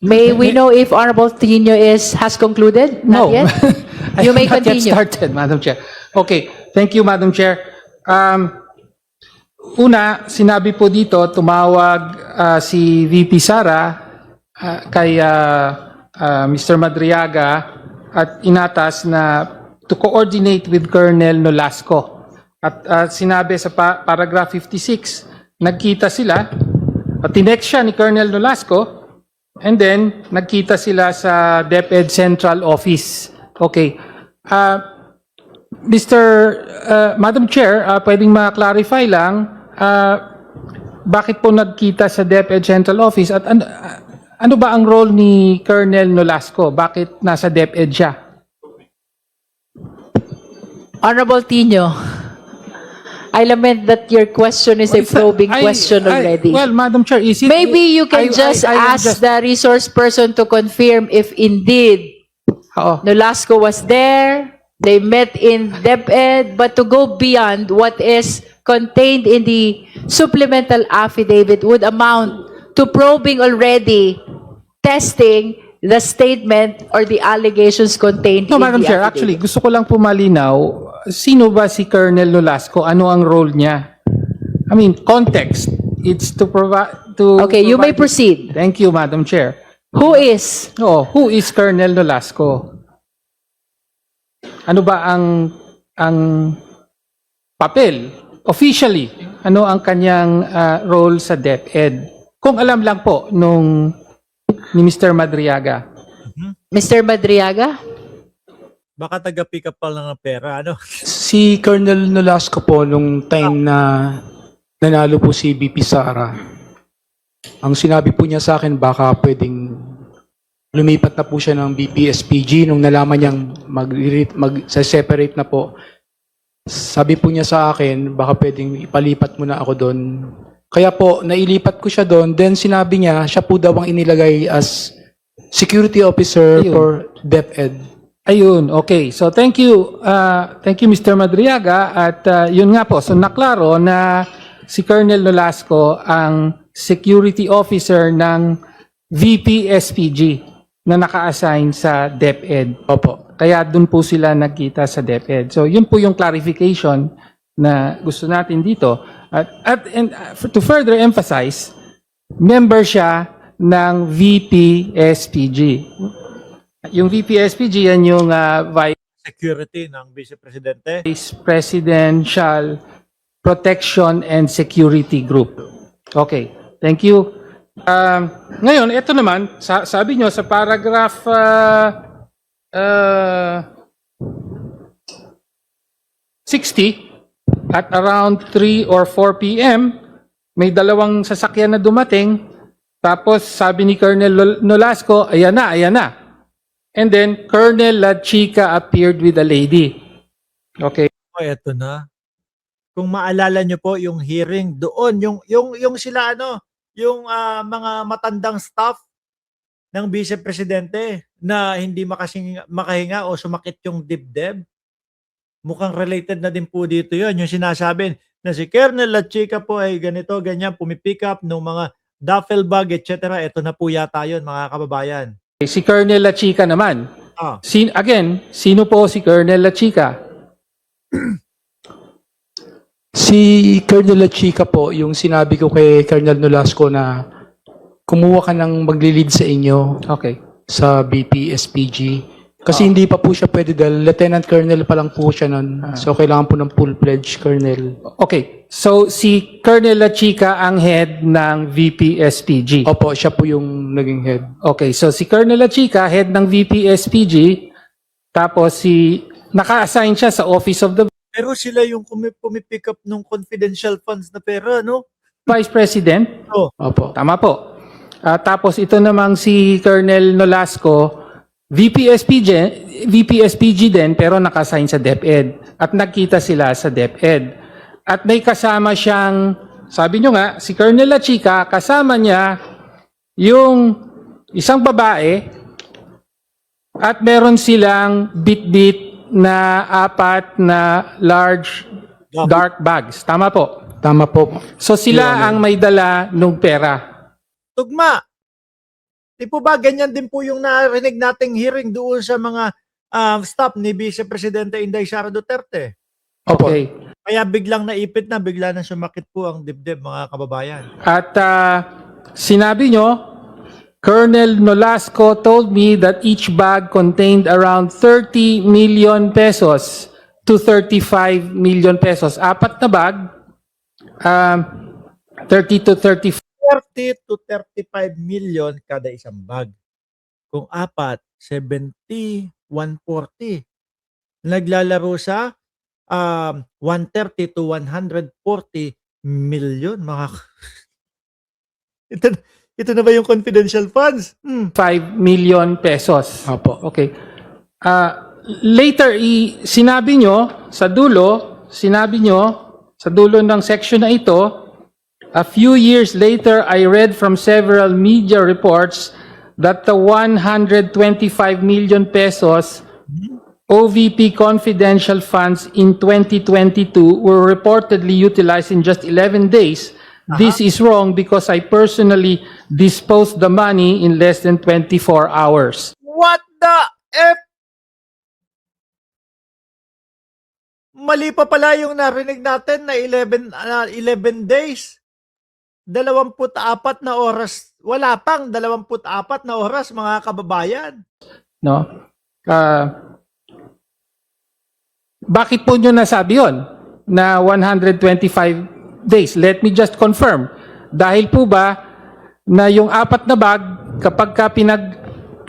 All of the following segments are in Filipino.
May we know if Honorable Trino has concluded? Not No. yet? I You have may not yet continue. started, Madam Chair. Okay, thank you, Madam Chair. Una, sinabi po dito, tumawag si VP Sara kay Mr. Madriaga at inatas na to coordinate with Colonel Nolasco. At sinabi sa paragraph 56, nagkita sila, at tinext siya ni Colonel Nolasco, and then nagkita sila sa DepEd Central Office. Okay. Madam Chair, pwedeng ma-clarify lang, bakit po nagkita sa DepEd Central Office at ano ba ang role ni Colonel Nolasco? Bakit nasa DepEd siya? Honorable Tino, I lament that your question is a probing question already. Well, Madam Chair, is it... Maybe you can just ask the resource person to confirm if indeed Oo. Nolasco was there, they met in DepEd, but to go beyond what is contained in the supplemental affidavit would amount to probing already, testing the statement or the allegations contained No, in Madam the Chair, affidavit. actually, gusto ko lang pumalinaw, sino ba si Colonel Nolasco? Ano ang role niya? I mean, context. It's to provide... Okay, you may proceed. Thank you, Madam Chair. Who is? Oh, who is Colonel Nolasco? Ano ba ang papel? Officially, ano ang kanyang role sa DepEd? Kung alam lang po ni Mr. Madriaga. Mr. Madriaga? Baka taga-pick up pa lang ng pera, ano? Si Colonel Nolasco po nung time na nanalo po si BP Sara, ang sinabi po niya sa akin baka pwedeng lumipat na po siya ng BP-SPG nung nalaman niyang mag-separate na po. Sabi po niya sa akin baka pwedeng ipalipat mo na ako doon. Kaya po nailipat ko siya doon, then sinabi niya siya po daw ang inilagay as security officer Ayun. for DepEd. Ayun, okay. So thank you Mr. Madriaga at yun nga po, so naklaro na si Colonel Nolasco ang security officer ng VP-SPG na naka-assign sa DepEd. Opo. Kaya dun po sila nagkita sa DepEd. So yun po yung clarification na gusto natin dito. To further emphasize, member siya ng VP-SPG. Yung VP-SPG, yan yung Security ng Vice Presidente. Vice Presidential Protection and Security Group. Okay, thank you. Ngayon, ito naman, sabi nyo sa paragraph 60, at around 3 or 4 p.m., may dalawang sasakyan na dumating, tapos sabi ni Colonel Nolasco, ayan na, ayan na. And then, Colonel La Chica appeared with a lady. Okay. O, eto na. Kung maalala nyo po yung hearing doon, yung sila ano, yung mga matandang staff ng Vice Presidente na hindi makahinga o sumakit yung dibdib. Mukhang related na din po dito yun. Yung sinasabi na si Colonel La Chica po ay ganito, ganyan, pumipick up ng mga duffel bag, etc. Ito na po yata yun, mga kababayan. Si Colonel La Chica naman. Ah. Sino po si Colonel La Chica? Si Colonel La Chica po, yung sinabi ko kay Colonel Nolasco na kumuha ka ng maglilid sa inyo Okay. sa BP-SPG. Kasi hindi pa po siya pwede dahil Lieutenant Colonel pa lang po siya nun. So kailangan po ng full-fledged Colonel. Okay. So, si Colonel La Chica ang head ng VP-SPG. Opo, siya po yung naging head. Okay. So, si Colonel La Chica, head ng VP-SPG, tapos naka-assign siya sa Office of the Pero sila yung pumipick up ng confidential funds na pera, no? Vice President. Oh. Opo. Tama po. Tapos ito namang si Colonel Nolasco, VP-SPG din, pero naka-assign sa DepEd. At nagkita sila sa DepEd. At may kasama siyang, sabi nyo nga, si Colonel La Chica, kasama niya yung isang babae at meron silang bit-bit na 4 na large dark bags. Tama po. Tama po. So sila ang may dala ng pera. Tugma! Di po ba ganyan din po yung narinig nating hearing doon sa mga staff ni Vice Presidente Inday Sara Duterte? Opo. Okay. Kaya biglang naipit na, bigla na sumakit po ang dibdib, mga kababayan. At sinabi nyo, Colonel Nolasco told me that each bag contained around 30 million pesos to 35 million pesos. Apat na bag, 30 to 35 30 to 35 million kada isang bag. Kung apat, 70, 140. Naglalaro sa 130 to 140 million. Ito na ba yung confidential funds? 5 million pesos. Opo. Okay. Later, sinabi nyo sa dulo ng section na ito, a few years later, I read from several media reports that the 125 million pesos OVP confidential funds in 2022 were reportedly utilized in just 11 days. This is wrong because I personally disposed the money in less than 24 hours. What the F? Mali pa pala yung narinig natin na 11 days. 24 na oras. Wala pang 24 na oras, mga kababayan. No? Bakit po nyo nasabi yun na 125 days? Let me just confirm. Dahil po ba na yung apat na bag, kapag ka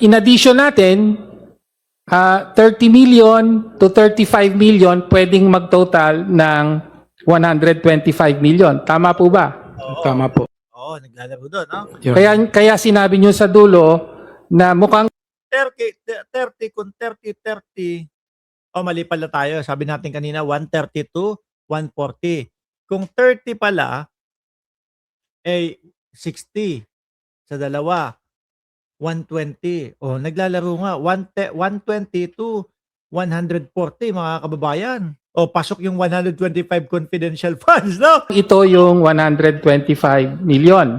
in addition natin, 30 million to 35 million, pwedeng magtotal ng 125 million. Tama po ba? Tama po. Oo, naglalaro doon, no? Your Kaya sinabi nyo sa dulo na mukhang 30 kung 30. Oh, mali pala tayo. Sabi natin kanina 130 to 140. Kung 30 pala, eh 60 sa dalawa. 120. Oh, naglalaro nga 120 to 140, mga kababayan. O pasok yung 125 confidential funds, no? ito yung 125 million.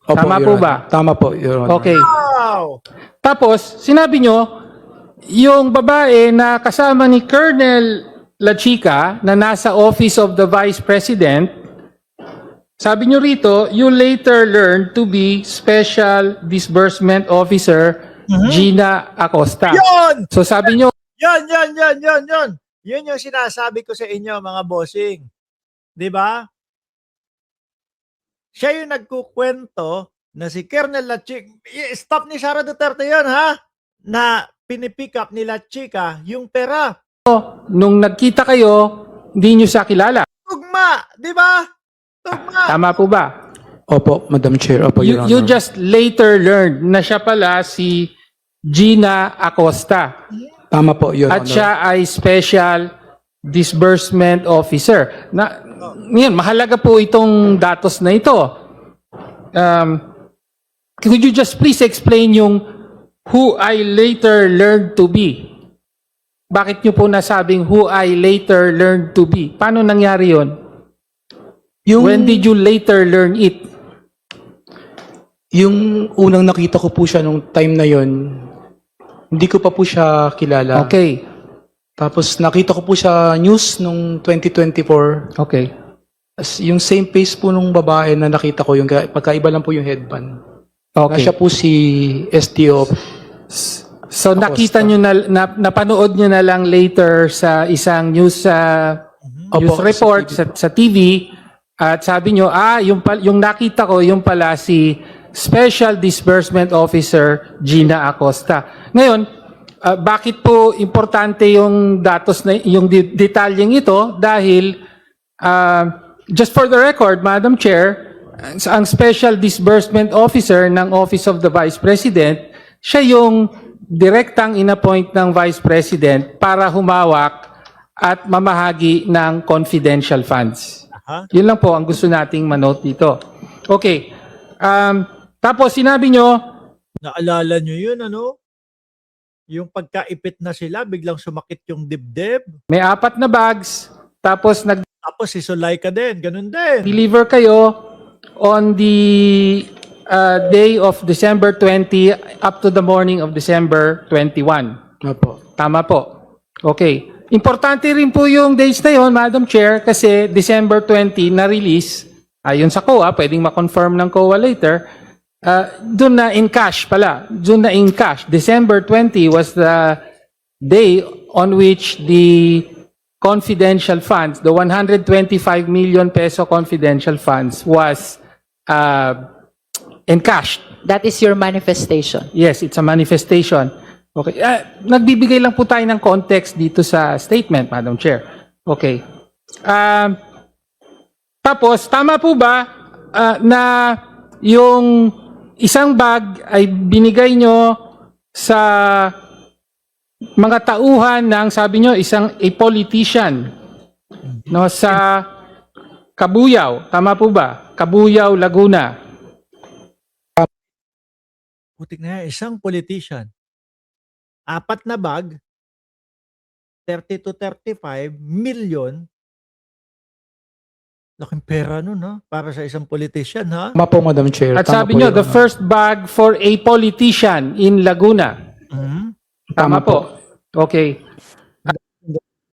Opo, Tama Your po Honor. ba? Tama po, Your Honor. Okay. Wow! Tapos, sinabi nyo, yung babae na kasama ni Colonel La Chica na nasa Office of the Vice President, sabi nyo rito, you later learned to be Special Disbursement Officer Gina Acosta. Yun! So sabi nyo, Yun! Yun yung sinasabi ko sa inyo, mga bossing. 'Di ba? Siya yung nagkukwento na si Colonel La Chica, stop ni Sara Duterte yun, ha? Na pinipick up ni La Chica yung pera. nung nagkita kayo, hindi nyo siya kilala. Tugma! 'Di ba? Tugma! Tama po ba? Opo, Madam Chair. Opo, Your Honor. You just later learned na siya pala si Gina Acosta. Tama po, Your At Honor. siya ay Special Disbursement Officer. Ngayon, mahalaga po itong datos na ito. Could you just please explain yung who I later learned to be? Bakit nyo po nasabing who I later learned to be? Paano nangyari yon? When did you later learn it? Yung unang nakita ko po siya nung time na yon, hindi ko pa po siya kilala. Okay. Tapos nakita ko po sa news nung 2024. Okay. Yung same face po nung babae na nakita ko, yung pagkaiba lang po yung headband. Okay. Siya po si STO. So nakita nyo napanood nyo na lang later sa isang news news Opo, report sa TV at sabi nyo, yung nakita ko, yung pala si Special Disbursement Officer Gina Acosta. Ngayon, bakit po importante yung datos na yung detalyeng ito? Dahil just for the record, Madam Chair, ang Special Disbursement Officer ng Office of the Vice President, siya yung direktang inappoint ng Vice President para humawak at mamahagi ng confidential funds. Aha. Yun lang po ang gusto nating manote dito. Okay. Tapos sinabi nyo, Naalala nyo yun, ano? Yung pagkaipit na sila, biglang sumakit yung dibdib. may 4 na bags, tapos Tapos si Sulayka din, ganun din. nag-deliver kayo on the day of December 20 up to the morning of December 21. Opo. Tama po. Okay. Importante rin po yung dates na yun, Madam Chair, kasi December 20 na-release, ayon sa COA, pwedeng ma-confirm ng COA later, doon na in cash pala. Doon na in cash. December 20 was the day on which the confidential funds, the 125 million peso confidential funds was encashed. That is your manifestation. Yes, it's a manifestation. Okay. Nagbibigay lang po tayo ng context dito sa statement, Madam Chair. Okay. Tapos, tama po ba na yung isang bag ay binigay nyo sa mga tauhan ng, sabi nyo, a politician, no, sa Kabuyao. Tama po ba? Kabuyao, Laguna. Putik na yan, isang politician. 4 na bag, 30 to 35 million. Laking pera nun, ha? Para sa isang politician, ha? Tama po, Madam Chair. At Tama sabi po nyo, yun. the first bag for a politician in Laguna. Mhm. Tama po. Okay.